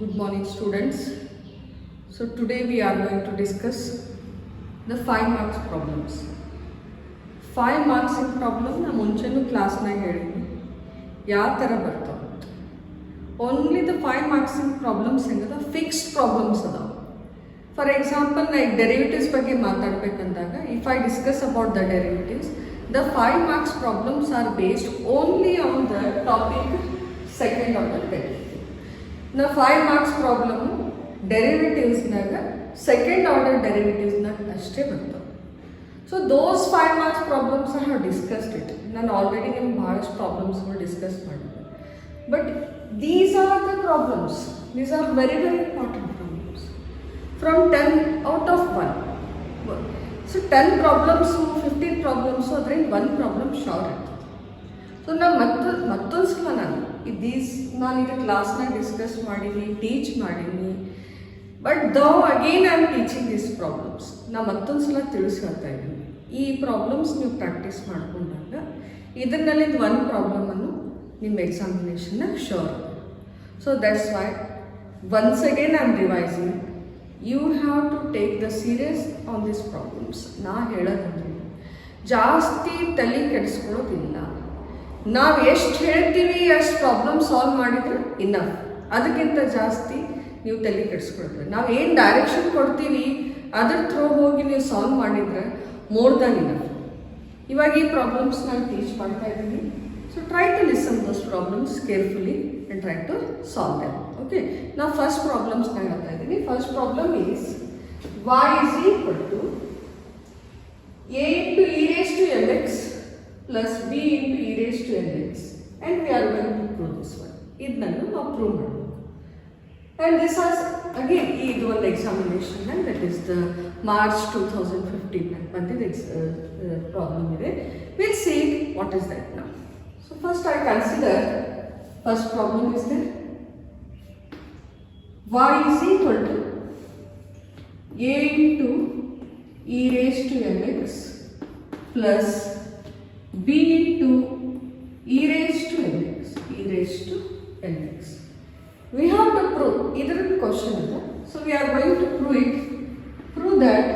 Good morning, students. So today we are going to discuss the 5 marks problems. 5 marks in problem na ಮುಂಚೆನೂ ಕ್ಲಾಸ್ನಾಗ ಹೇಳಿದ್ವಿ ಯಾವ ಥರ ಬರ್ತಾವ. Only the 5 marks in problems ಹೆಂಗದ fixed problems ಅದಾವ. For example ನಾ ಈಗ ಡೆರಿವೇಟಿವ್ಸ್ ಬಗ್ಗೆ ಮಾತಾಡಬೇಕಂದಾಗ if I discuss about the derivatives the 5 marks problems are based only on the topic second order derivative. Now 5 marks problem derivatives naga second order derivatives naga ashte bartava. So those 5 marks problems I have discussed it. Nan already in bahಳಷ್ಟು problems discuss ಮಾಡಿದ್ದೆ. But these are the problems. These are very important problems. From 10 out of 1. So 10 problems, 15 problems, so ಅದರಿಂದ 1 problem sure ಆಗ್ತದೆ. So ನಾವು ಮತ್ತೊಂದು ಸಲ ನಾನು ಇದು ಕ್ಲಾಸ್ನಾಗ discuss ಮಾಡೀನಿ, teach ಮಾಡೀನಿ. But again I am teaching this problems. ನಾ ಮತ್ತೊಂದು ಸಲ ತಿಳಿಸಿ ಹೇಳ್ತಾ ಇದ್ದೀನಿ. ಈ ಪ್ರಾಬ್ಲಮ್ಸ್ ನೀವು ಪ್ರಾಕ್ಟೀಸ್ ಮಾಡ್ಕೊಂಡಾಗ ಇದನ್ನಲ್ಲಿಂದ 1 ಪ್ರಾಬ್ಲಮನ್ನು ನಿಮ್ಮ ಎಕ್ಸಾಮಿನೇಷನ್ನಾಗ sure. So that's why once again I am revising. You have to take the serious on these problems. ನಾ ಹೇಳೋದಂದ್ರೆ ಜಾಸ್ತಿ ತಲೆ ಕೆಡಿಸ್ಕೊಳ್ಳೋದಿಲ್ಲ. ನಾವು ಎಷ್ಟು ಹೇಳ್ತೀವಿ ಅಷ್ಟು ಪ್ರಾಬ್ಲಮ್ ಸಾಲ್ವ್ ಮಾಡಿದ್ರೆ ಇನಫ್. ಅದಕ್ಕಿಂತ ಜಾಸ್ತಿ ನೀವು ತಲೆ ಕೆಡಿಸ್ಕೊಳ್ತೀವಿ. ನಾವು ಏನು ಡೈರೆಕ್ಷನ್ ಕೊಡ್ತೀವಿ ಅದ್ರ ಥ್ರೂ ಹೋಗಿ ನೀವು ಸಾಲ್ವ್ ಮಾಡಿದರೆ ಮೋರ್ ದನ್ ಇನಫ್. ಇವಾಗ ಈ ಪ್ರಾಬ್ಲಮ್ಸ್ ನಾನು ಟೀಚ್ ಮಾಡ್ತಾ ಇದ್ದೀನಿ. So try to listen those problems carefully and try to solve them. Okay. Now first problems na ಹೇಳ್ತಾ ಇದ್ದೀನಿ. First problem is y is equal to a into e raised to mx plus b into e raised to mx and we are going to prove this one. ಇದನ್ನು ನಾವು prove ಮಾಡಬೇಕು. And this has again ಇದು ಒಂದು examination and that is the March 2015 ಬಂದಿದೆ problem ಇದೆ. We'll see what is that now. So first I consider first problem is that y is equal to a into e raised to mx plus b into e raised to mx. We have to prove. Either question is that. So we are going to prove it. Prove that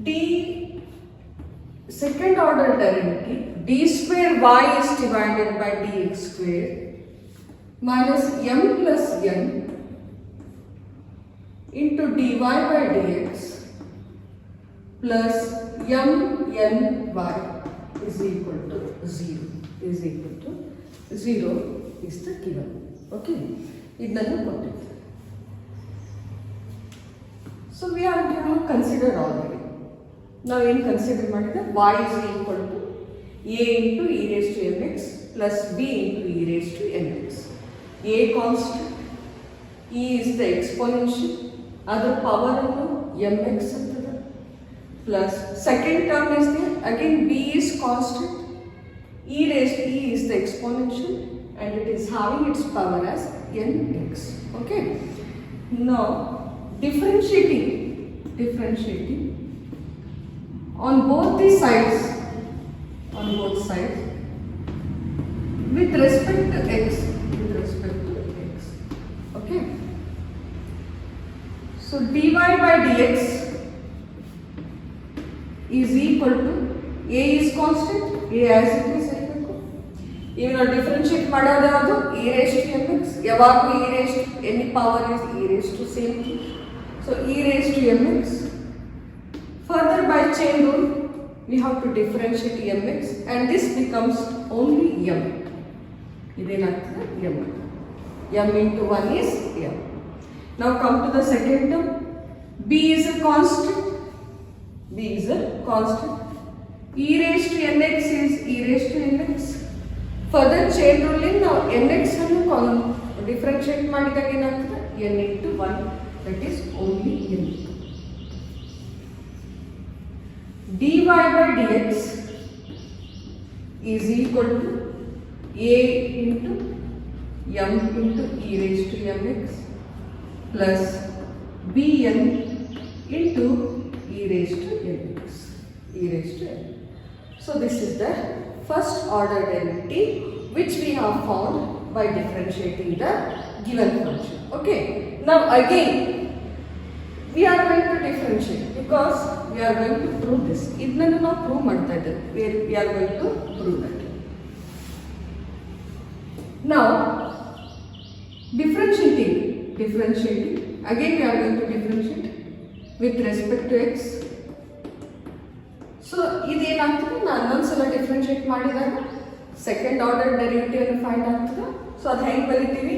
d second order derivative d square y is divided by dx square minus m plus n into dy by dx plus m n y is equal to 0 is the given. Okay, idnallu kottidde. So we have considered already. Now in consider ಮಾಡಿದ್ರೆ y is equal to a into e raised to mx plus b into e raised to mx. A constant, e is the exponential, other power of mx ಅಂತದ plus second term is there, again b is constant, e raised to e is the exponential and it is having its power as nx. Okay, now differentiating on both the sides with respect to x. Okay, so dy by dx is equal to a is constant, a as it is ಇರಬೇಕು. ಈಗ ನಾವು differentiate ಮಾಡೋದು ಯಾವುದು e raised to mx. ಯಾವಾಗಲೂ e raised to any power is e raised to same thing. So e raised to mx. Further by chain rule, we have to differentiate mx and this becomes only m. m into 1 is m. Now come to the second term. b is a constant. E raised to nx is e raised to nx. Further chain ruling now nx ಅನ್ನು differentiate ಮಾಡಿದಾಗ ಏನಾಗ್ತದೆ n into 1, that is only n. dy by dx is equal to a into m into e raised to mx plus bn into e raised to mx. So this is the first order derivative which we have found by differentiating the given function. Okay. Now again we are going to differentiate because we are going to prove this. ಇದನ್ನ ನಾವು prove ಮಾಡ್ತಾ ಇದ್ದೇವೆ. We are going to prove that. Now differentiating again we are going to differentiate with respect to x. So ಇದೇನಾಗ್ತದೆ, ನಾನು ಇನ್ನೊಂದ್ಸಲ differentiate ಮಾಡಿದಾಗ second order derivative ಅನ್ನು find ಆಗ್ತದೆ. So ಅದು ಹೆಂಗೆ ಬರೀತೀವಿ,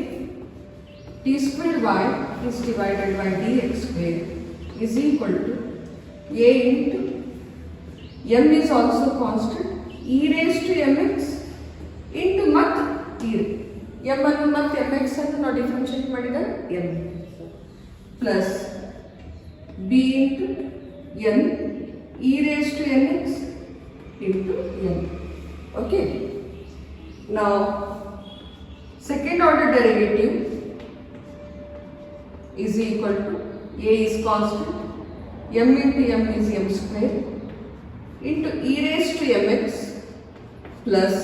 T square y is divided by d x square is equal to a into m is also constant e raise to m x into ಮತ್ತು m ಅನ್ನು ಮತ್ತು m x ಅನ್ನು ನಾವು ಡಿಫ್ರೆನ್ಶಿಯೇಟ್ ಮಾಡಿದಾಗ m plus b into n e raised to nx into n. Okay. Now, second order derivative is equal to a is constant, m into m is m square into e raised to mx plus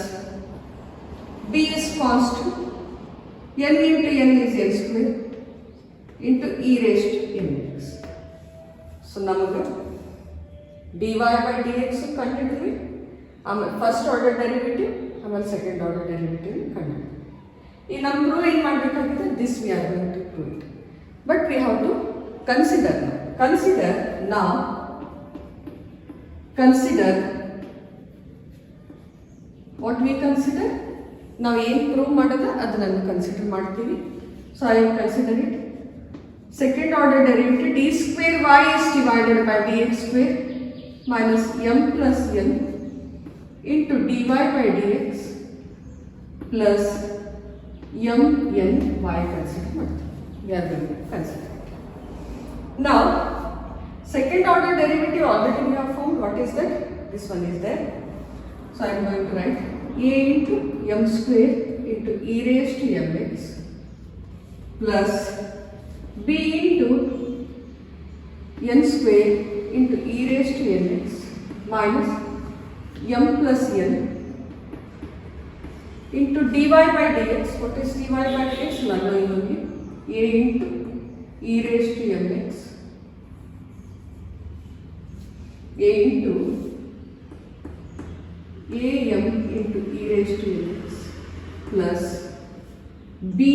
b is constant, n into n is n square into e raised to mx. So, namaga dy by dx ಕಂಡುಹಿಡಿದ್ವಿ, ಆಮೇಲೆ first order derivative, ಆಮೇಲೆ second order derivative ಕಂಡುಹಿಡಿದ್ವಿ. ಈ ನಮ್ಮ prove ಏನು ಮಾಡಬೇಕಾಗಿದೆ, this we are going to prove it, but we have to consider what we consider, ನಾವು ಏನು ಪ್ರೂವ್ ಮಾಡೋದು ಅದನ್ನು ಕನ್ಸಿಡರ್ ಮಾಡ್ತೀವಿ. So I will consider it. Second order derivative d square y is divided by d x square minus m plus n into dy by dx plus m n y consider ಮಾಡ್ತೀವಿ. We are going to consider. Now, second order derivative already we have found. What is that? This one is there. So I am going to write a into m square into e raised to mx plus b into n square into e raised to nx minus m plus n into dy by dx. What is dy by dx? Only a into e raised to mx, a into am into e raised to mx plus b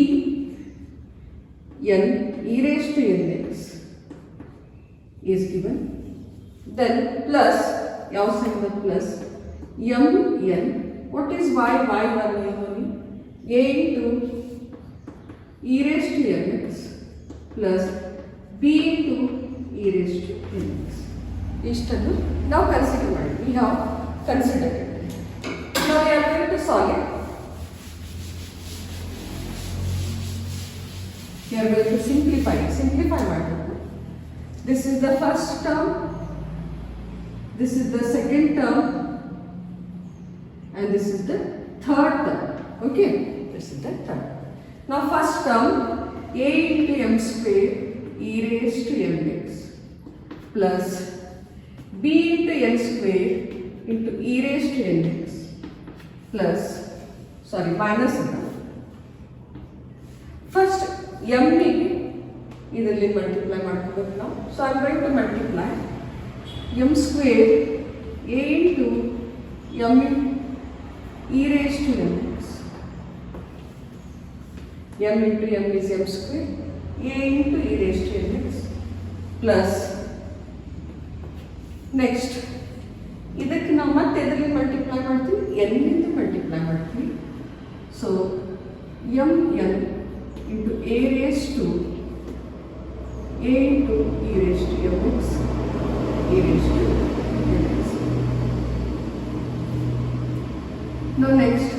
n e raised to nx is given. Then plus, ಯಾವ sign plus m n. What is y? Y only a into e raised to mx plus b into e raised to mx. ಇಷ್ಟನ್ನು ನಾವು consider ಮಾಡಿ. We have considered it. Now we are going to solve it. We are going to simplify ಮಾಡಬೇಕು. This is the first term, this is the second term, and this is the third term. Okay, this is the third. Now first term, a into m square e raised to mx plus b into n square into e raised to nx plus, minus. First m ಇದರಲ್ಲಿ multiply ಮಾಡ್ಕೋಬೇಕು ನಾವು. So I am going to multiply m square a into m e raise to m x, m into m is m square, a into e raise to m x plus next ಇದಕ್ಕೆ ನಾವು ಮತ್ತೆ ಎದರಲ್ಲಿ multiply ಮಾಡ್ತೀವಿ, ಎನ್ನಿಂದ multiply ಮಾಡ್ತೀವಿ. So m n into a raise to a into e raised to mx, e raised to mx. Now next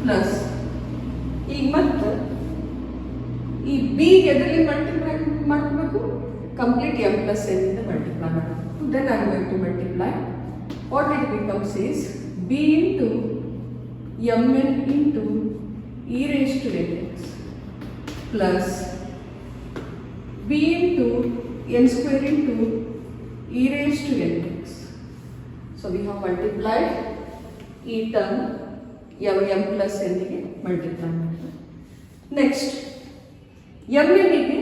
plus ಈಗ ಮತ್ತೆ ಈ b ಎದರಲ್ಲಿ ಮಲ್ಟಿಪ್ಲೈ ಮಾಡಬೇಕು, ಕಂಪ್ಲೀಟ್ m plus n ಇಂದ ಮಲ್ಟಿಪ್ಲೈ ಮಾಡಬೇಕು. Then I am going to multiply. What it becomes is b into mn into e raised to mx plus b into n square into e raised to nx. So we have multiplied ಈ term m plus ಎನ್ಗೆ multiply ಮಾಡ್ತಾರೆ. Next mnಗೆ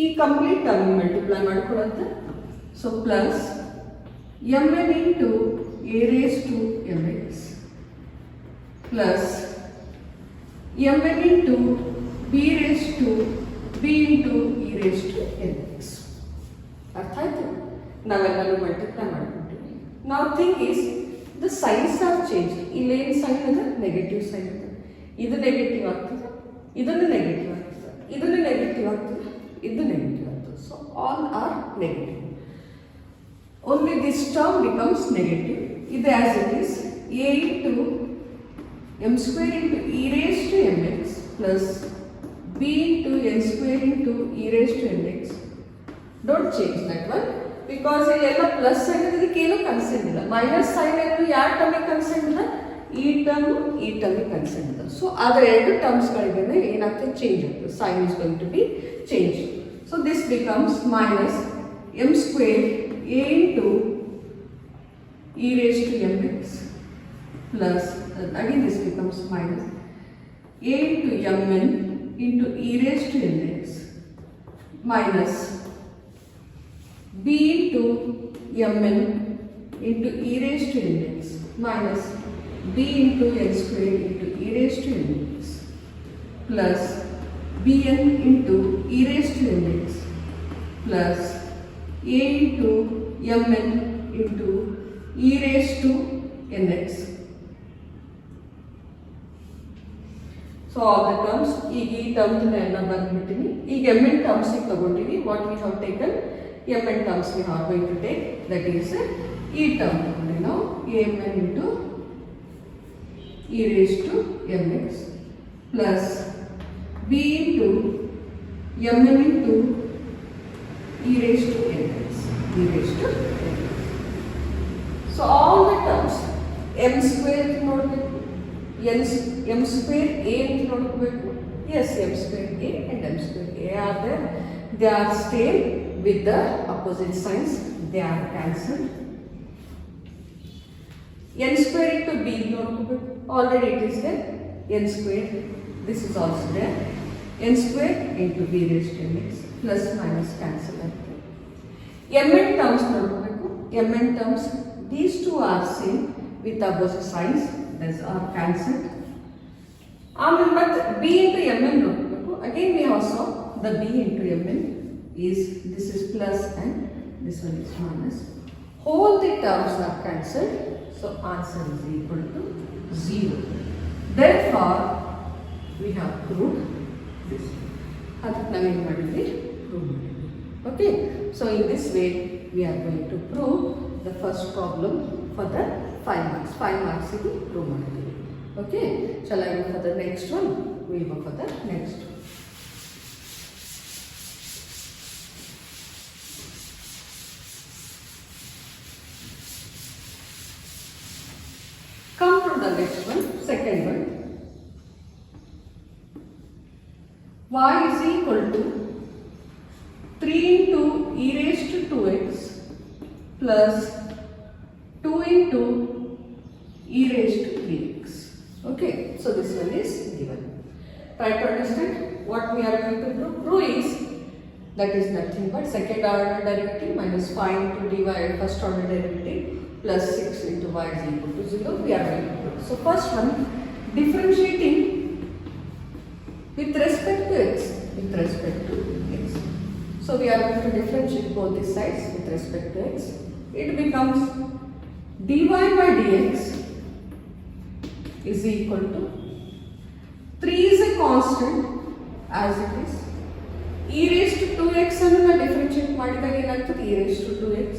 ಈ complete term multiply ಮಾಡ್ಕೊಳುತ್ತೆ. So plus mn into a raised to mx plus mn into b raised to b into e raised to mx. ಅರ್ಥ ಆಯ್ತು? ನಾವೆಲ್ಲರೂ multiply ಮಾಡ್ಕೊತೀವಿ. ನಾವು thing is the science R change. ಇಲ್ಲೇನು sign ಇದೆ? Negative sign ಇದೆ. ಇದು ನೆಗೆಟಿವ್ ಆಗ್ತದೆ, ಇದನ್ನು ನೆಗೆಟಿವ್ ಆಗ್ತದೆ, ಇದನ್ನು ನೆಗೆಟಿವ್ ಆಗ್ತದೆ, ಇದು ನೆಗೆಟಿವ್ ಆಗ್ತದೆ. So all are negative. Only this term becomes negative. It as it is a into m square into e raised to mx plus b into n square into e raised to mx. Don't change that one because ilella plus sign idikenu concern illa. Minus sign ennu yaar term ge concern illa, e term ge concern illa. So adar ಎರಡು terms galige enagtade change agtade. Sign is going to be changed. So this becomes minus m square a into e raised to mx plus again this becomes minus a into mn into e raised to mx minus b into mn into e raised to mx minus b into n square into e raised to mx plus bn into e raised to mx plus a into mn into e raised to nx. So all the terms, ಈ term ಎಲ್ಲ ಬಂದ್ಬಿಟ್ಟಿನಿ. ಈಗ mn terms ತಗೊಂಡಿವಿ. What we have taken? mn terms we are going to take, that is e term ತಗೊಂಡಿ ನಾವು mn into e raised to mx plus b into mn into e raised to nx. E raised to nx. So all the terms m square ನೋಡಬೇಕು, m square a ಅಂತ ನೋಡಬೇಕು. Yes, m square a and m square a are there. They are same with the opposite signs. They are cancelled. n square into b ನೋಡಬೇಕು. Already it is there. n square. This is also there. n square into b raised to nx plus minus cancel ಆಗ್ತದೆ. mn terms ನೋಡಬೇಕು. mn terms these two are same with opposite signs, these are cancelled. But b into mn ನೋಡಬೇಕು. Again we have saw the b into mn is, this is plus and this one is minus. Whole the terms are cancelled, so answer is equal to 0. Therefore we have proved this. ಅದಕ್ಕೆ ನಾವೇನು ಮಾಡಿದ್ವಿ? Prove ಮಾಡಿದ್ವಿ. Okay, so in this way we are going to prove the first problem for the 5 marks. 5 marks is prove ಮಾಡಿದ್ವಿ. Okay, shall I go for the next one? We will go for the next one. Come to the next one, second one. Y is equal to 3 into e raised to 2x plus 2 into e raised to 3x. Okay, so this one is given. Try to understand what we are going to prove. Prove is, that is nothing but second order derivative minus 5 into dy first order derivative plus 6 into y is equal to 0. We are going to prove. So first one, differentiating with respect to x, with respect to x. So we are going to differentiate both these sides with respect to x. It becomes dy by dx is equal to 3 is a constant as it is. E raised to 2x ಅನ್ನು differentiate ಮಾಡಿದಾಗ ಏನಾಗ್ತದೆ? e raised to 2x.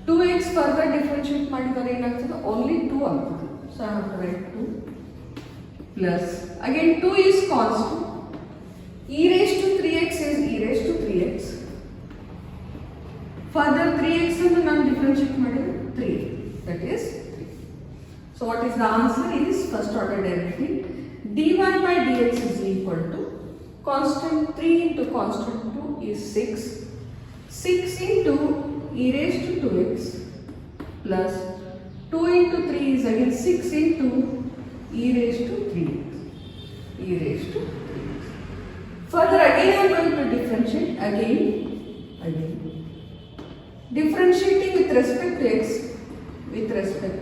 2x further differentiate ಮಾಡಿದಾಗ ಏನಾಗ್ತದೆ? only 2 ಆಗ್ತದೆ. So I have to write 2 plus again 2 is constant. E raised to 3x is e raised to 3x. Further 3x ಅನ್ನು ನಾನು differentiate ಮಾಡಿದ್ರೆ 3. That is 3. So what is the answer? Is first order derivative dy by dx is equal to constant 3 into constant 2 is 6. 6 into e raised to 2x plus 2 into 3 is again 6 into e raised to 3x. E raised to 3x. Further again I am going to differentiate again. Differentiating with respect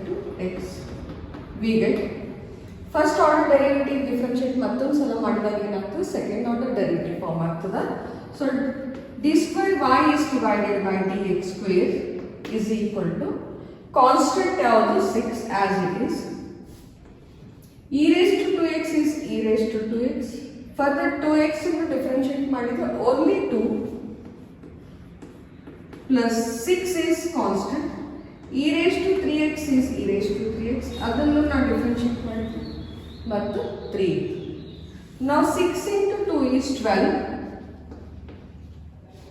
to x, we get first order derivative differentiate mattonu sala madidage enagtade second order derivative form agtada. So d square y is divided by dx square is equal to constant ಯಾವುದು 6 as it is. e raised to 2x is e raised to 2x. Further 2x ಅನ್ನು differentiate ಮಾಡಿದ್ರೆ only 2 plus 6 is constant. e raised to 3x is e raised to 3x. ಅದನ್ನು ನಾವು differentiate ಮಾಡಿದ್ರೆ ಮತ್ತು 3. Now 6 into 2 is 12.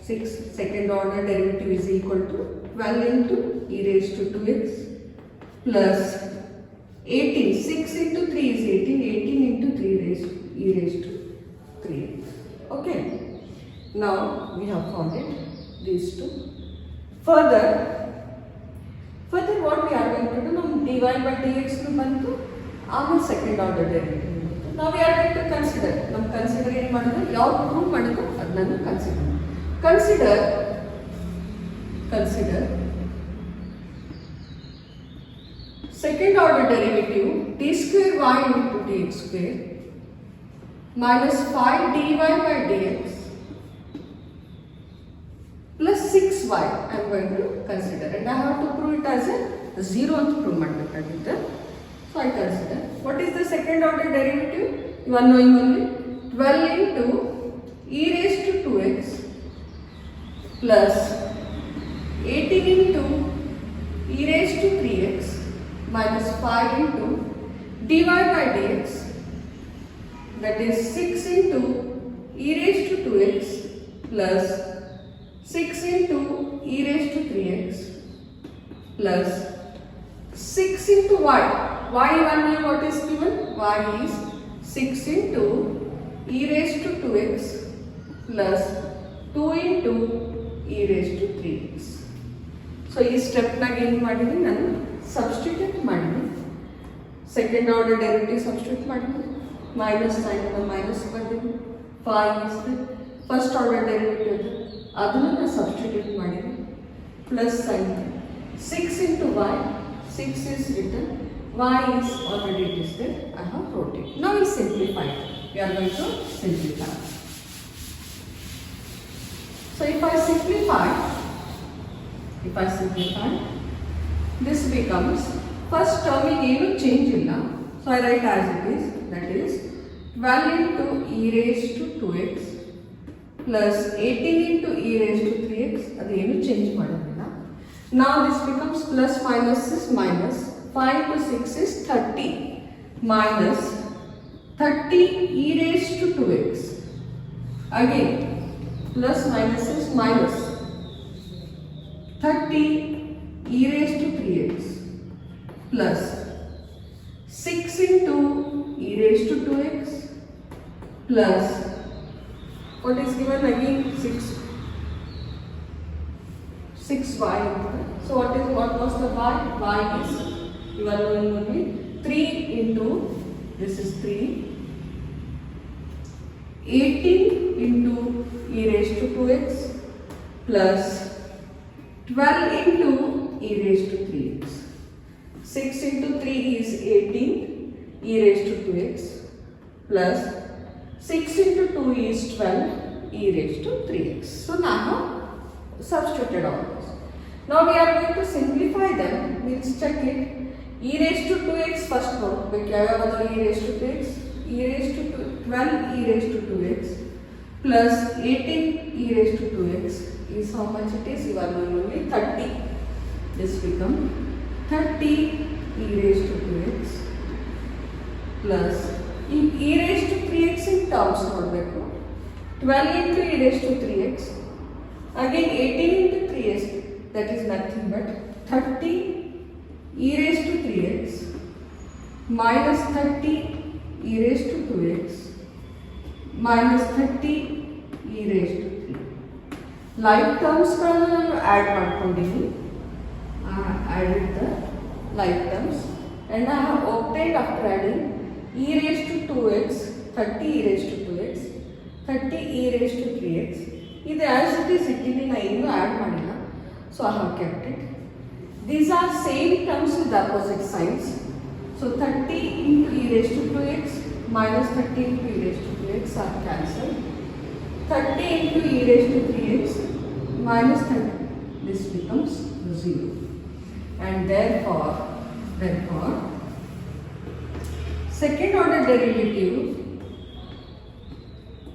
6 second order derivative is equal to 12 into e raised to 2x plus 18. 6 into 3 is 18. 18 into 3 raised e raised to 3x. Okay. Now we have found it. These two. Further what we are going to do? Now dy by dx nu bantu. Our second order derivative. Now we are going to consider. Now consider ಏನು ಮಾಡೋದು ಯಾವ prove ಮಾಡೋದು ಅದನ್ನು consider second order derivative d square y into dx square minus 5 dy by dx plus 6y I am going to consider, and I have to prove it as a 0 ಅಂತ prove ಮಾಡಬೇಕಾಗುತ್ತೆ. So I consider what is the second order derivative? You are knowing only 12 into e raised to 2x plus 18 into e raised to 3x minus 5 into dy by dx, that is 6 into e raised to 2x plus 6 into e raised to 3x plus 6 into y. Y one here what is given? Y is 6 into e raised to 2x plus 2 into e raised to 3x. So ಈ step ನಾಗ ಏನು ಮಾಡಿದ್ದೀನಿ ನಾನು substitute ಮಾಡಿದ್ದೀನಿ. Second order derivative substitute ಮಾಡಿದ್ದೀನಿ. Minus sign minus ಬರ್ತೀನಿ. 5 is the first order derivative ಅದನ್ನು ನಾನು ಸಬ್ಸ್ಟಿಟ್ಯೂಟ್ ಮಾಡಿದ್ದೀನಿ. Plus sign 6 into y. 6 is written. Y is already it is there. I have wrote it. Now we simplify. We are going to simplify. So if I simplify, this becomes first term ಏನು change ಇಲ್ಲ. So I write as it is, that is 12 into e raised to 2x plus 18 into e raised to 3x. ಅದು ಏನು change ಮಾಡೋದಿಲ್ಲ. Now this becomes plus minus is minus. 5 to 6 is 30 minus 30 e raised to 2x. Again plus minus is minus 30 e raised to 3x plus 6 into e raised to 2x plus what is given again 6y. So what was the y? Y is you are knowing only 3 into this is 3 18 into e raised to 2x plus 12 into e raised to 3x. 6 into 3 is 18 e raised to 2x plus 6 into 2 is 12 e raised to 3x. So now substituted all this. Now we are going to simplify them. Means check it. E raised to 2x first note. e raised to 2x. E raised to 12 e raised to 2x plus 18 e raised to 2x is how much it is? You are knowing only 30. This become 30 e raised to 2x plus e raised to 3x in terms ನೋಡಬೇಕು. 12 into e raised to 3x again 18 into 3x, that is nothing but 30 e raised to 3x minus 30 e raised to 2x minus 30 e raised to 3. Like terms ನಾನು add ಮಾಡ್ಕೊಂಡಿದ್ದೀನಿ. added the and I have obtained after adding e raised to 2x, 30 e raised to 2x, 30 e raised to 3x. ಇದು as it is ಇಟ್ಟಿನಿ ನಾ ಇನ್ನೂ add ಮಾಡಿಲ್ಲ, so I have kept it. These are same terms with opposite signs. So 30 into e raised to 2x minus 30 into e raised to 2x are cancelled. 30 into e raised to 3x minus 30, this becomes 0. And therefore second order derivative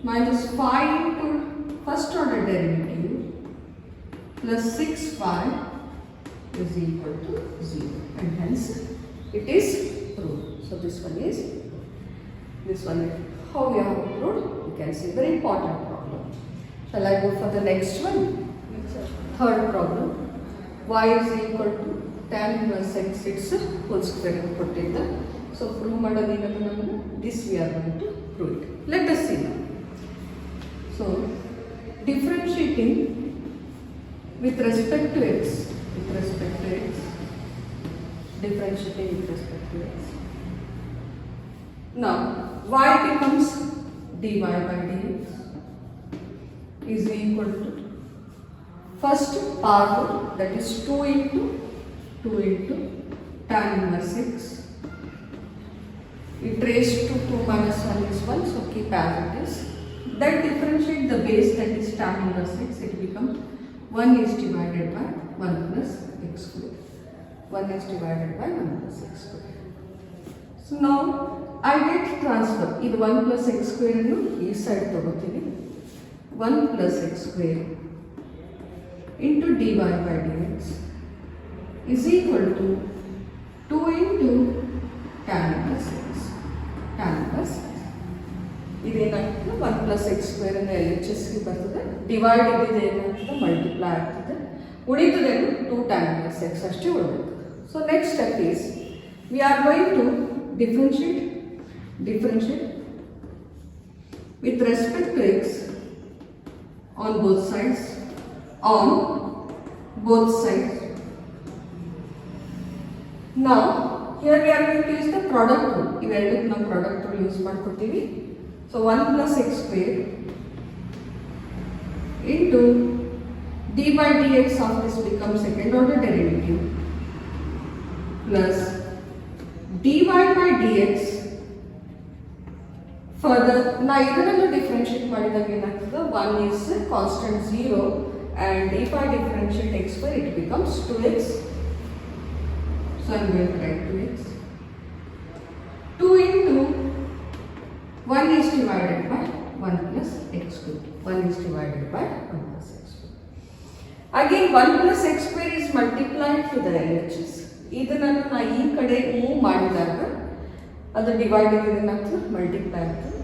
minus 5 into first order derivative plus 6y is equal to 0, and hence it is proved. So this one is how we have proved. You can see very important problem. Shall I go for the next one? Third problem. Y is equal to tan inverse x, its whole square put in the. So prove madadinadu this we are going to prove it. Let us see now. So differentiating with respect to x, differentiating with respect to x. Now y becomes dy by dx is equal to first power, that is 2 into tan inverse x. It raised to 2 minus 1 is 1, so keep as it is. That differentiate the base, that is tan inverse x, it becomes 1 is divided by 1 plus x square. 1 is divided by 1 plus x square. So now I get transfer. This 1 plus x square is this side. 1 plus x square into dy by dx is equal to 2 into tan inverse x. Tan inverse x. This is 1 plus x square and LHS divide multiply uditudenu 2 tan inverse x ashte ulidu. So next step is we are going to differentiate with respect to x on both sides. Now here we are going to use the product rule. Ivelladukku ನಾವು product rule use ಮಾಡ್ಕೊಳ್ತೀವಿ. So 1 plus x square into d by dx of this becomes second order derivative plus dy by dx. Further, now ಇದನ್ನು differentiate ಮಾಡಿದಾಗ ಏನಾಗ್ತದೆ, 1 is constant 0, and if I differentiate x square it becomes 2x. So I am going to write 2x. 2 into 1 is divided by 1 plus x square. 1 is divided by 1 plus x square. Again 1 plus x square is multiplied to the LHS. ಇದನ್ನು ನಾನು ಈ ಕಡೆ move ಮಾಡಿದಾಗ ಅದು divide ಏನಾಗ್ತದೆ, multiply ಆಗ್ತದೆ.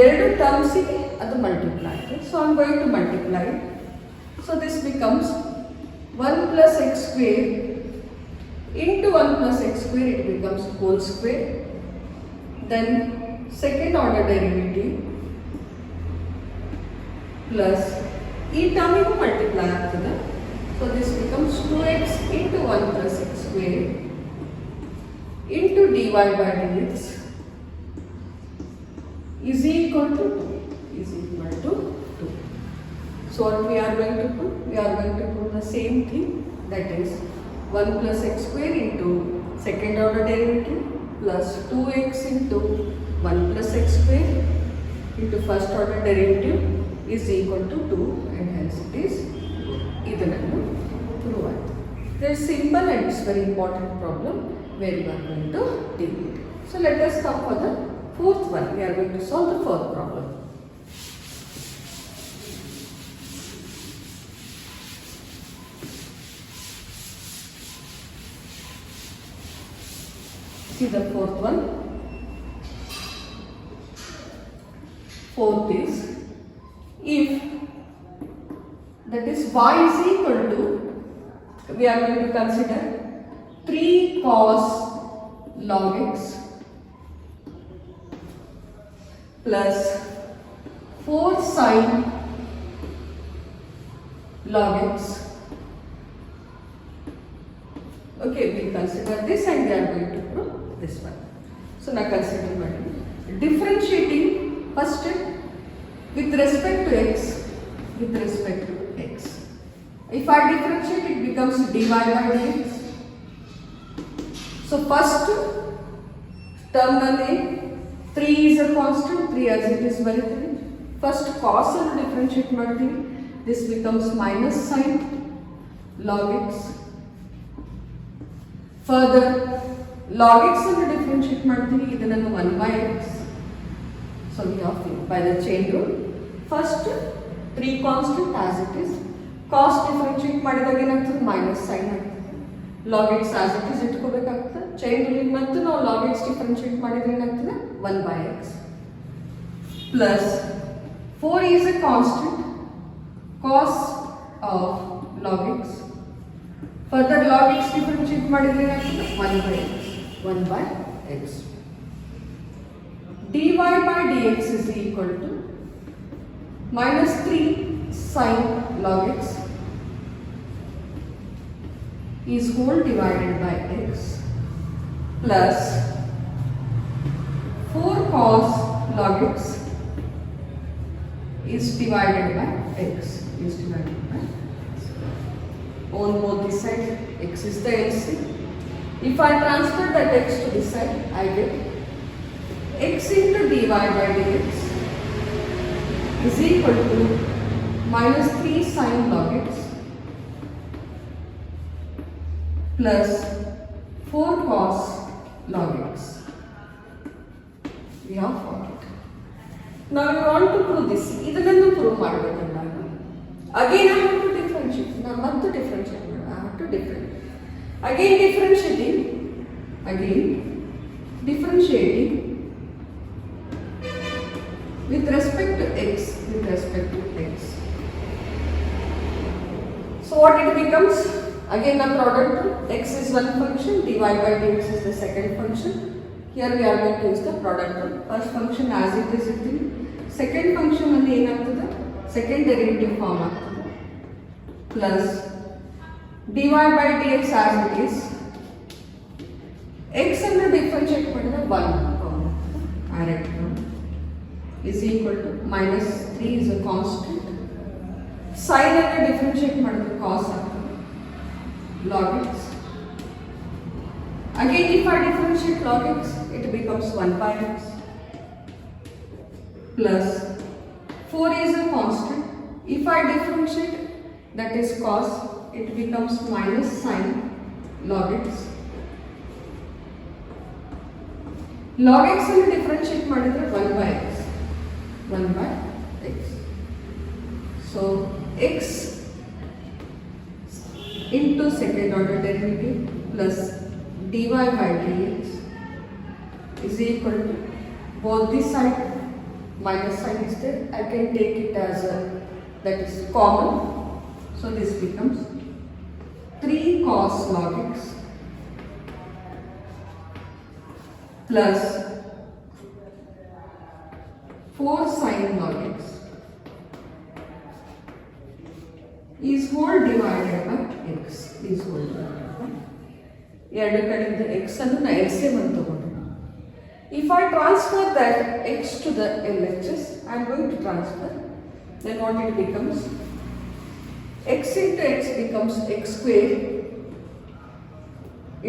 ಎರಡು ಟರ್ಮ್ಸಿಗೆ ಅದು ಮಲ್ಟಿಪ್ಲೈ ಆಗ್ತದೆ. So I am going to multiply. So this becomes 1 plus x square into 1 plus x square, it becomes whole square. Then second order derivative plus e term multiply ಆಗ್ತದೆ. So this becomes 2x into 1 plus x square into dy by dx is equal to 2. So what we are going to put? We are going to put the same thing, that is 1 plus x square into second order derivative plus 2x into 1 plus x square into first order derivative is equal to 2, and hence it is idannu prove it. There is simple and it's very important problem where we are going to deal with it. So let us come for the fourth one. We are going to solve the fourth problem. See the fourth one. Fourth is, if that is y is equal to, we are going to consider 3 cos log x plus 4 sin log x. Okay, we consider this and we are going to prove this one. So now consider what differentiating first with respect to x, with respect to x. If I differentiate, it becomes dy by dx. So first term nalli 3 is a constant, 3 as it is bariತೀನಿ. First cos ಅನ್ನು differentiate ಮಾಡ್ತೀನಿ. This becomes minus sin log x. Further log x ಅನ್ನು differentiate ಮಾಡ್ತೀನಿ. ಇದನ್ನು 1 by x. So we have by the chain rule. First 3 constant as it is. Cos differentiate ಮಾಡಿದಾಗ ಏನಾಗ್ತದೆ minus sin ಆಗ್ತದೆ. log x as it is ಇಟ್ಕೋಬೇಕಾಗ್ತದೆ. chain rule ಮತ್ತು ನಾವು log x differentiate ಮಾಡಿದ್ರೆ ಏನಾಗ್ತದೆ 1 by x plus 4 is a constant cos of log x. Further log x differentiate ಮಾಡಿದ್ರೆ ಏನಾಗ್ತದೆ 1 by x. 1 by x. dy by dx is equal to minus 3 sin log x is whole divided by x plus 4 cos log x is divided by x. On both this side, x is the LCM. If I transfer that x to this side, I get x into dy by dx is equal to minus 3 sin log x plus 4 cos log x. We have formed it. Now we want to prove this. ಇದನ್ನು prove ಮಾಡಬೇಕಂತ again I have to differentiate. Now ಮತ್ತೆ differentiate I have to differentiate. Again differentiating with respect to x. So what it becomes? Again the product, x is one function, dy by dx is the second function. Here we are going to use the product rule. First function as it is written. Second function ಅಲ್ಲಿ ಏನಾಗ್ತದೆ? Second derivative form ಆಗ್ತದೆ. Plus dy by dx as it is. x ಅನ್ನು differentiate ಮಾಡಿದ್ರೆ 1 direct is equal to minus 3 is a constant. Sin ಅನ್ನು differentiate ಮಾಡಿದ್ರೆ cos ಆಗ್ತದೆ. Log x. Again if I differentiate log x, it becomes 1 by x plus 4 is a constant. If I differentiate, that is cos, it becomes minus sin log x. Log x ಅನ್ನು differentiate ಮಾಡಿದ್ರೆ 1 by x. So x into second order derivative plus dy by dx is equal to both this side minus sign is there. I can take it as a that is common. So this becomes 3 cos log x plus 4 sin log x is whole divided by x. ಎರಡು ಕಡೆಯಿಂದ x ಅನ್ನು ನಾನು LCM ಅಂತ ತಗೊಂಡೆ. If I transfer that x to the LHS, I am going to transfer. Then what it becomes? X into x becomes x square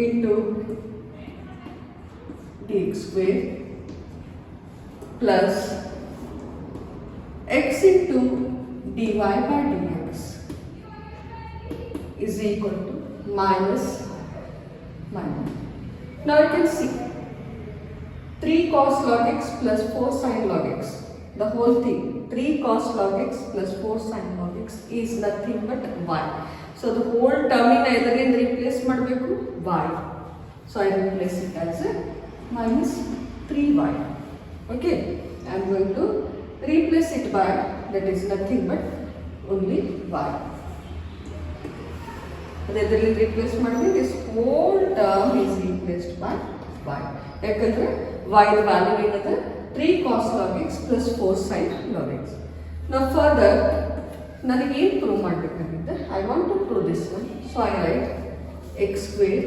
into dx square plus x into dy by dx is equal to minus. Now you can see 3 cos log x plus 4 sin log x. The whole thing 3 cos log x plus 4 sin log x is nothing but y. So the whole term in either in replace ಮಾಡಬೇಕು y. So I replace it as a minus 3y. Okay, I am going to replace it by that is nothing but only y. ಅದರಲ್ಲಿ replace ಮಾಡಿದ್ರೆ this whole term is replaced by y. ಯಾಕಂದ್ರೆ y the value ಏನಂದ್ರೆ 3 cos log x plus 4 sin log x. Now further ನನಗೆ ಏನು prove ಮಾಡಬೇಕಾಗಿದೆ? I want to prove this one. So I write x square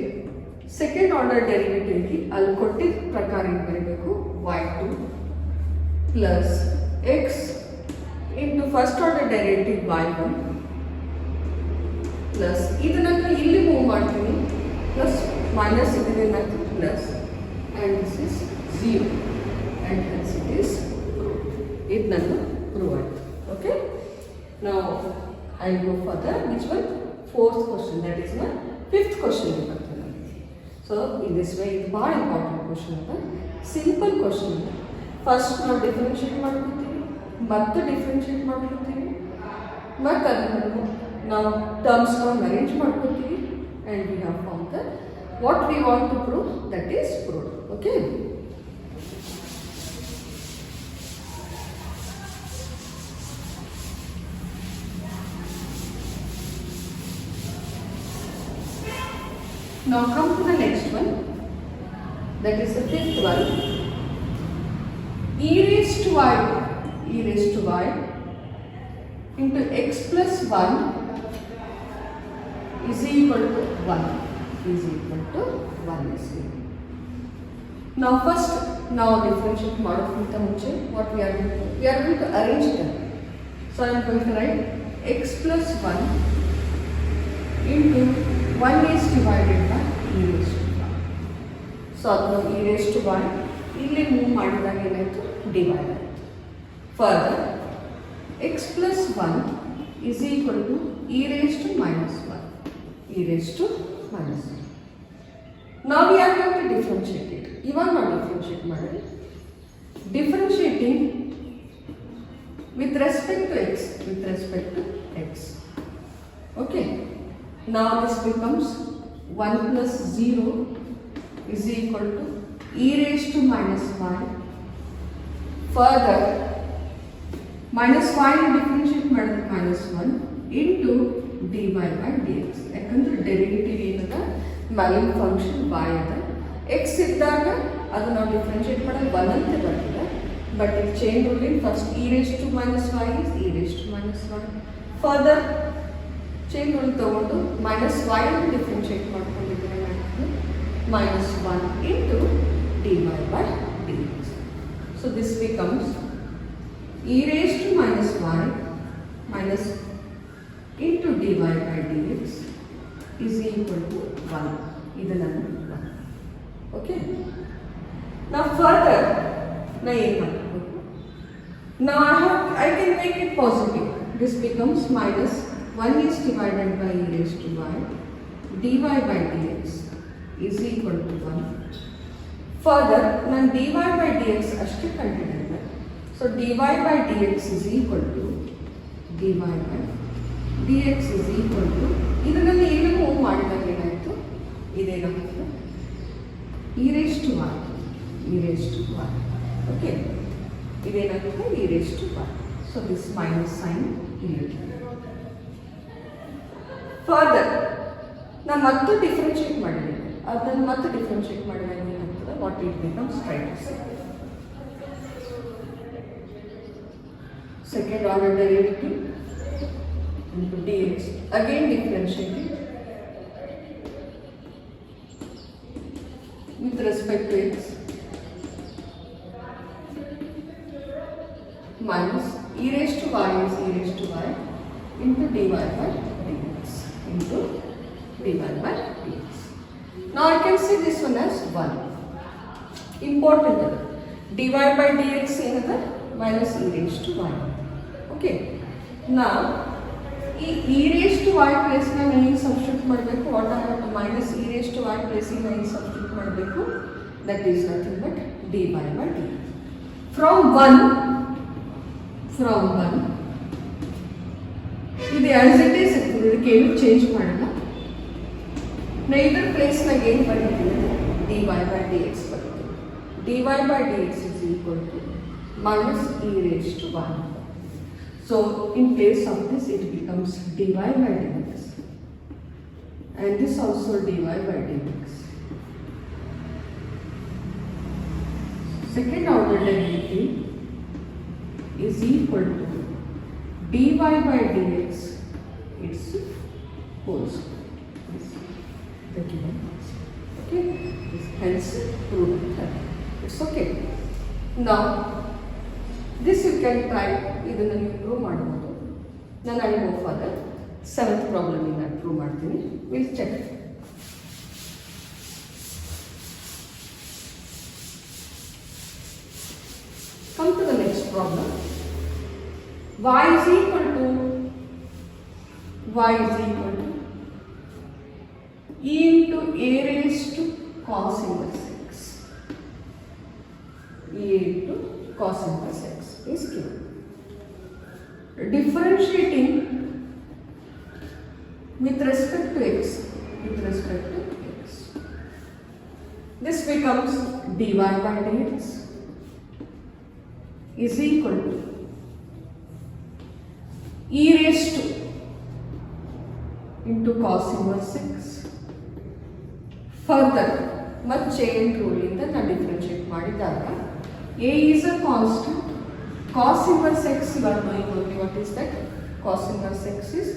second order ಡೆರಿವೇಟಿವ್ಗೆ ಅಲ್ಲಿ ಕೊಟ್ಟಿದ್ದ ಪ್ರಕಾರ ಏನು ಬರೀಬೇಕು y2 plus x into first order derivative y1 plus ಇದನ್ನ ಇಲ್ಲಿ ಮೂವ್ ಮಾಡ್ತೀನಿ ಪ್ಲಸ್ ಮೈನಸ್ ಇದನ್ನೇನಾಗ್ತದೆ plus and this is 0 and hence it is ಇದು ನನ್ನ ಪ್ರೂವ್ ಆಯಿತು. ಓಕೆ, ನಾವು I go for the which one fourth question, that is my fifth question ಬರ್ತದೆ ನನಗೆ. ಸೊ ಇನ್ ದಿಸ್ ವೇ ಇದು ಭಾಳ ಇಂಪಾರ್ಟೆಂಟ್ ಕ್ವಶನ್ ಅದ, ಸಿಂಪಲ್ ಕ್ವಶನ್ ಅದ. ಫಸ್ಟ್ ನಾವು ಡಿಫ್ರೆನ್ಷಿಯೇಟ್ ಮಾಡ್ಕೊತೀವಿ, ಮತ್ತೆ ಡಿಫ್ರೆನ್ಷಿಯೇಟ್ ಮಾಡ್ಕೊತೀವಿ, ಮತ್ತು ಅದನ್ನು ನಾವು ಟರ್ಮ್ಸ್ಗಳನ್ನು ಅರೇಂಜ್ ಮಾಡ್ಕೊತೀವಿ and we have form the what we want to prove, that is proved. Okay, now come to the next one, that is the fifth one. e raised to y into x plus 1 is equal to 1 is equal to 1 is given. Now first now differentiate ಮಾಡೋದಕ್ಕಿಂತ ಮುಂಚೆ what we are going to arrange them. So I am going to write x plus 1 into 1 is divided by e raised to y. So ಅದನ್ನು e raised to y ಇಲ್ಲಿ move ಮಾಡಿದಾಗ ಏನಾಯಿತು divide ಆಯಿತು. Further x plus 1 is equal to e raised to minus 1, e raised to minus 1. Now we are going to differentiate it. ಇವಾಗ ನಾವು differentiate ಮಾಡಿದ್ರೆ differentiating with respect to x. Okay, now this becomes 1 plus 0 is equal to e raised to minus y. Further minus y differentiate ಮಾಡಿದ್ರೆ minus 1 into dy by dx. ಯಾಕಂದ್ರೆ derivative ಏನದ ಮ್ಯಾಲಿನ್ function y ಅದ, x ಇದ್ದಾಗ ಅದು ನಾವು differentiate ಮಾಡೋದು 1 ಅಂತ ಬರ್ತದೆ. But if chain ruling, first e raised to minus y is e raised to minus 1. Further chain rule ತಗೊಂಡು minus y ಅನ್ನು differentiate ಮಾಡ್ಕೊಂಡಿದ್ರೆ ಏನಾಗ್ತದೆ minus 1 into dy by dx. So this becomes e raised to minus y minus into dy by dx is equal to 1. ಇದನ್ನು 1. Okay. Now further now ಏನು ಮಾಡಬೇಕು, now I can make it positive. This becomes minus 1 is divided by e raised to y dy by dx is equal to 1. Further ನಾನು dy by dx ಅಷ್ಟೇ continue ಮಾಡಿ. So dy by dx is equal to dy by dx is equal to ಇದನ್ನು ಇಲ್ಲಿ move ಮಾಡಿದಾಗ ಏನಾಯಿತು ಇದೇನಾಗ್ತದೆ e raised to y, e raised to y. Okay, ಇದೇನಾಗುತ್ತೆ e raised to y. So this minus sign here. Further ನಾನು ಮತ್ತೆ differentiate ಮಾಡಿದ್ದೀನಿ, ಅದನ್ನು ಮತ್ತೆ differentiate ಮಾಡಿದಾಗ ಏನಾಗ್ತದೆ what it becomes try to say second order derivative into dx, again differentiate it with respect to x minus e raised to y is e raised to y into dy by dx into dy by dx. Now I can see this one as 1. Important dy by dx ಏನದ minus e raised to y. Okay, now e raised to y place ನ ನಾನು ಏನು substitute ಮಾಡಬೇಕು, what are minus e raised to y place ನ ಏನು substitute ಮಾಡಬೇಕು, that is nothing but dy by dx. From 1 ಇದು as it is ಇರ್ತದೆ, ಇದಕ್ಕೆ ಏನು ಚೇಂಜ್ ಮಾಡಲ್ಲ. ನಾ ಇದರ ಪ್ಲೇಸ್ನಾಗ ಏನು ಬರೀತೀನಿ dy by dx ಬರೀತೀನಿ. dy by dx is equal to minus e raised to 1. So in place of this it becomes dy by dx and this also dy by dx. Second order derivative is equal to dy by dx its whole square. The given answer. Okay, hence root 30. It's okay. Now this you can try, ಇದನ್ನು ನೀವು prove ಮಾಡಬಹುದು. ನಾನು I go for the 7th problem ಇಂದ prove ಮಾಡ್ತೀನಿ. Will check. Come to the next problem. Y is equal to e into a raised to cos inverse x. E into cos inverse x is given. Differentiating with respect to x. This becomes dy by dx is equal to e raised to into cos inverse x. Further, much chain rule ಇಂದ ನಾನು differentiate ಮಾಡಿದಾಗ a is a constant, cos inverse x you are knowing only what is that. Cos inverse x is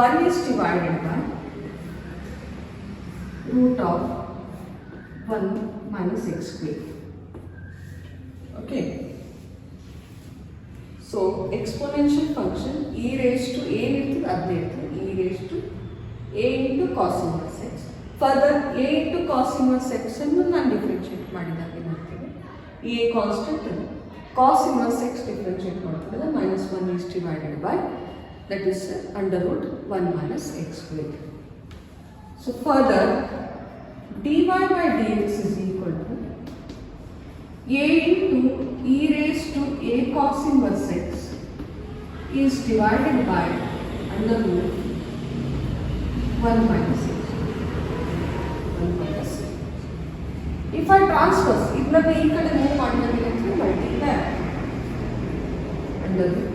1 is divided by root of 1 minus x square. Okay. So exponential function e raised to a into e raised to a into cos inverse x. Further a into cos inverse x ಅನ್ನು ನಾನು differentiate ಮಾಡಿದಾಗ ಏನಾಗ್ತದೆ, a constant cos inverse x differentiate ಮಾಡ್ತದೆ -1 is divided by that is under root 1 minus x square. So further dy by dx is equal to a into e raised to a cos inverse x is divided by under root 1 minus x. 1 minus x. If I transfer, ಇದನ್ನ ಈ ಕಡೆ move ಮಾಡಿದ್ರೆ ಏನಾಗ್ತದೆ, multiply under root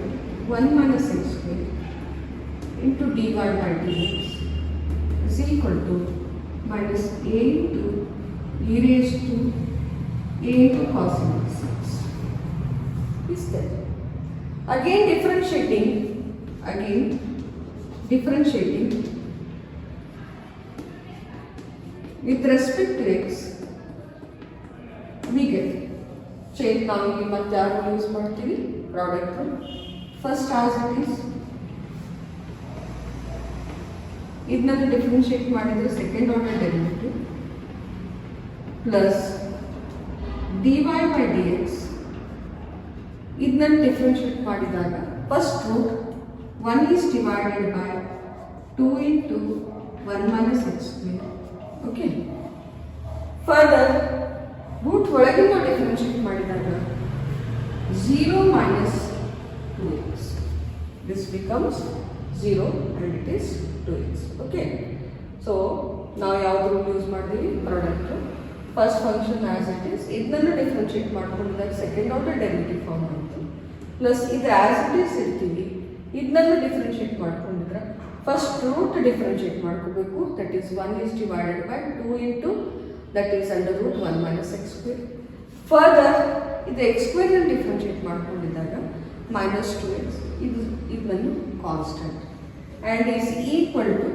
1 minus x square into dy by dx is equal to minus a into e raised to a into cos inverse x is there. Again differentiating with respect to x, we get chain. ನಾವು ಇಲ್ಲಿ ಮತ್ತೆ ಯಾರು use ಮಾಡ್ತೀವಿ, product. First as it is ಇದನ್ನ differentiate ಮಾಡಿದ್ರೆ second order derivative plus dy by dx. ಇದನ್ನ differentiate ಮಾಡಿದಾಗ first root 1 is divided by 2 into 1 minus x square. Okay. Further root ಒಳಗೆ ನಾವು ಡಿಫರೆನ್ಷಿಯೇಟ್ ಮಾಡಿದಾಗ 0 minus 2x. This becomes 0 and it is 2x. Okay. So ನಾವು ಯಾವ್ದು rule use ಮಾಡ್ತೀವಿ, product. First function as it is ಇದನ್ನ differentiate ಮಾಡ್ಕೊಂಡಿದ್ದಾಗ second order derivative form ಆಯಿತು. Plus ಇದು ಆಸ್ ಇಟ್ ಈಸ್ ಇರ್ತೀವಿ, ಇದನ್ನ ಡಿಫರೆನ್ಷಿಯೇಟ್ ಮಾಡ್ಕೊಂಡಿದ್ರೆ ಫಸ್ಟ್ ರೂಟ್ ಡಿಫರೆನ್ಷಿಯೇಟ್ ಮಾಡ್ಕೋಬೇಕು. That is 1 is divided by 2 into that is under root 1 minus x square. Further ಇದು X square ಅಲ್ಲಿ ಡಿಫರೆನ್ಷಿಯೇಟ್ ಮಾಡ್ಕೊಂಡಿದ್ದಾಗ minus 2x ಇದನ್ನು constant and is equal to,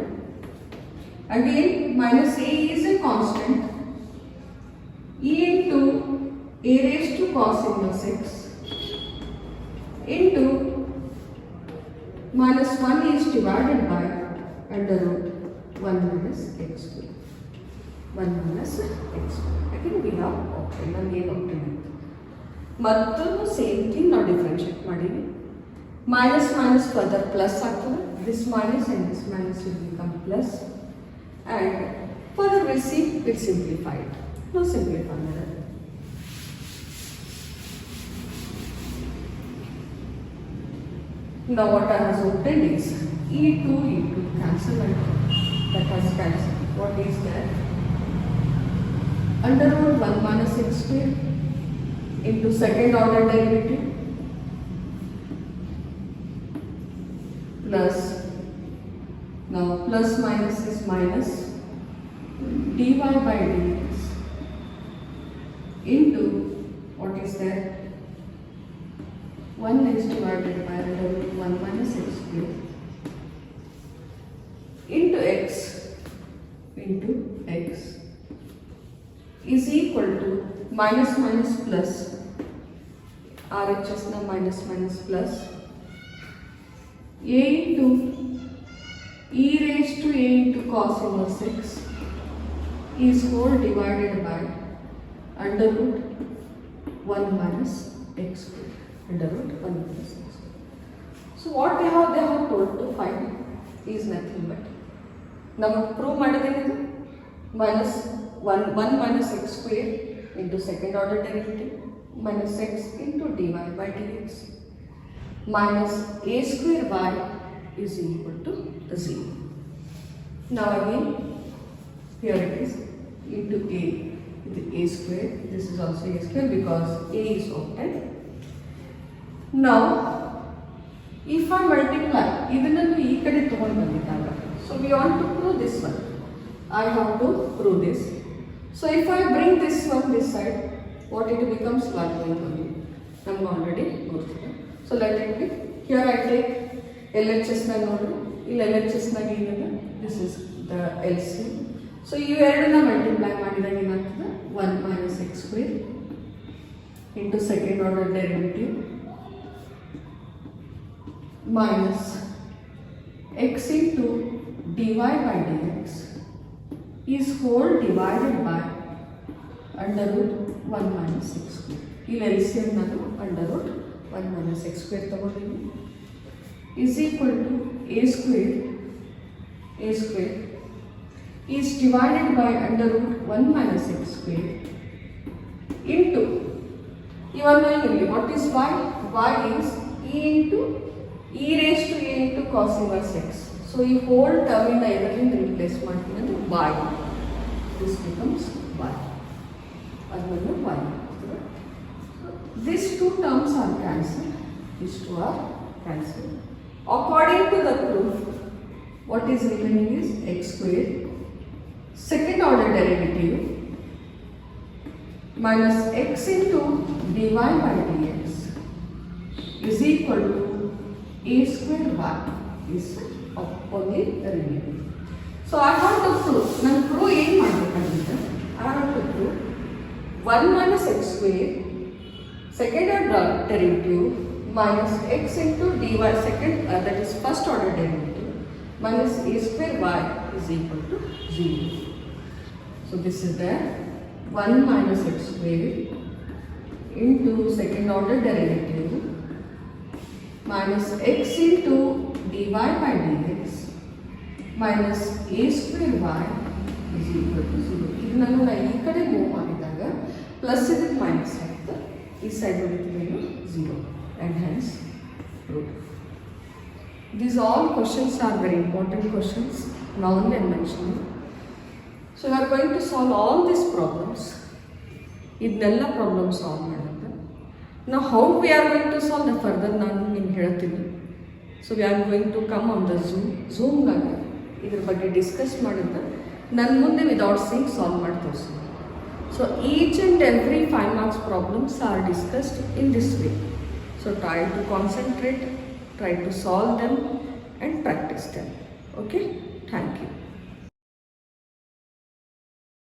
again minus a is a constant, e into a raised to cos inverse x into minus 1 is divided by under root 1 minus x square. 1 minus x square. Again we have option. ನಮಗೆ ಏನು option ಇತ್ತು, ಮತ್ತೊಂದು same thing ನಾವು differentiate ಮಾಡೀವಿ. Minus minus further plus ಆಗ್ತದೆ. This minus and this minus will become plus and further will see it simplified. ನಾವು simplify ಮಾಡೋದು. Now what I have obtained is e2 cancel and that has cancelled. What is that? Under root 1 minus x square into second order derivative plus, now plus minus is minus, dy by dx into what is that? 1 is divided by under root 1 minus x square into x is equal to minus minus plus RHS na minus minus plus a into e raised to a into cos inverse x is whole divided by under root 1 minus x square. Under root 1 minus x square. So what they have told to find is nothing but ನಮಗೆ prove ಮಾಡಿದೇನಿದು -1 minus x square into second order derivative minus x into dy by dx minus a square y is equal to 0. Now again here it is into a, a square, this is also a square because a is octet. Now if I multiply ಇದನ್ನು ಈ ಕಡೆ ತಗೊಂಡು ಬಂದಿದ್ದಾಗ, so we want to prove this one, I have to prove this. So if I bring this one this side, what it becomes 1 going to be, ನಮ್ಗೆ already ಗೊತ್ತಿದೆ. So let it be, here I take LHS ನಾಗ ನೋಡ್ರಿ, ಇಲ್ಲಿ LHS ನಾಗ ಏನಿದೆ, this is the LCM. So ಇವೆರಡನ್ನ multiply ಮಾಡಿದಾಗ ಏನಾಗ್ತದೆ 1 minus x square into second order derivative minus x into dy by dx is whole divided by under root 1 minus x square. ಇಲ್ಲಿ LCM ನಾನು under root 1 minus x square ತಗೊಂಡಿದ್ದೀನಿ is equal to a square is divided by under root 1 minus x square into, you are knowing only what is y? Y is e into e raised to a into cos inverse x. So ಈ whole term ಇಂದ ಇದರಿಂದ replace ಮಾಡ್ತೀನಿ ಅಂದ್ರೆ y. This becomes y. ಅದನ್ನು y. These two terms are cancelled. These two are cancelled. According to the proof, what is remaining is x square second order derivative minus x into dy by dx is equal to a square y is only the remaining. So I have to prove, ನಾನು prove ಏನು ಮಾಡಬೇಕಾಗಿದೆ, I have to prove 1 minus x square second order derivative minus x into dy second that is first order derivative minus a square y is equal to 0. So this is the 1 minus x square into second order derivative minus x into dy by dx minus a square y is equal to 0. ಇದನ್ನು ನಾನು ಈ ಕಡೆ move ಮಾಡಿದಾಗ plus ಇದಕ್ಕೆ minus ಆಗುತ್ತೆ, ಈ side ಉಳಿತಿದ್ದೇನು 0 and hence proof. These all questions are very important questions, non-dimensional. So we are going to solve all these problems. ಇದನ್ನೆಲ್ಲ problem solve ಮಾಡುತ್ತೆ. Now how we are going to solve the further ನಾನು ನಿಮ್ಗೆ ಹೇಳ್ತೀನಿ. So we are going to come on the Zoomಗಾಗಿ ಇದ್ರ ಬಗ್ಗೆ discuss ಮಾಡಿದ್ರೆ ನನ್ನ ಮುಂದೆ ವಿದೌಟ್ ಸೀಯಿಂಗ್ ಸಾಲ್ವ್ ಮಾಡಿ ತೋರಿಸ್ತೀನಿ. So each and every 5 marks problems are discussed in this way. So try to concentrate, try to solve them and practice them. Okay, thank you.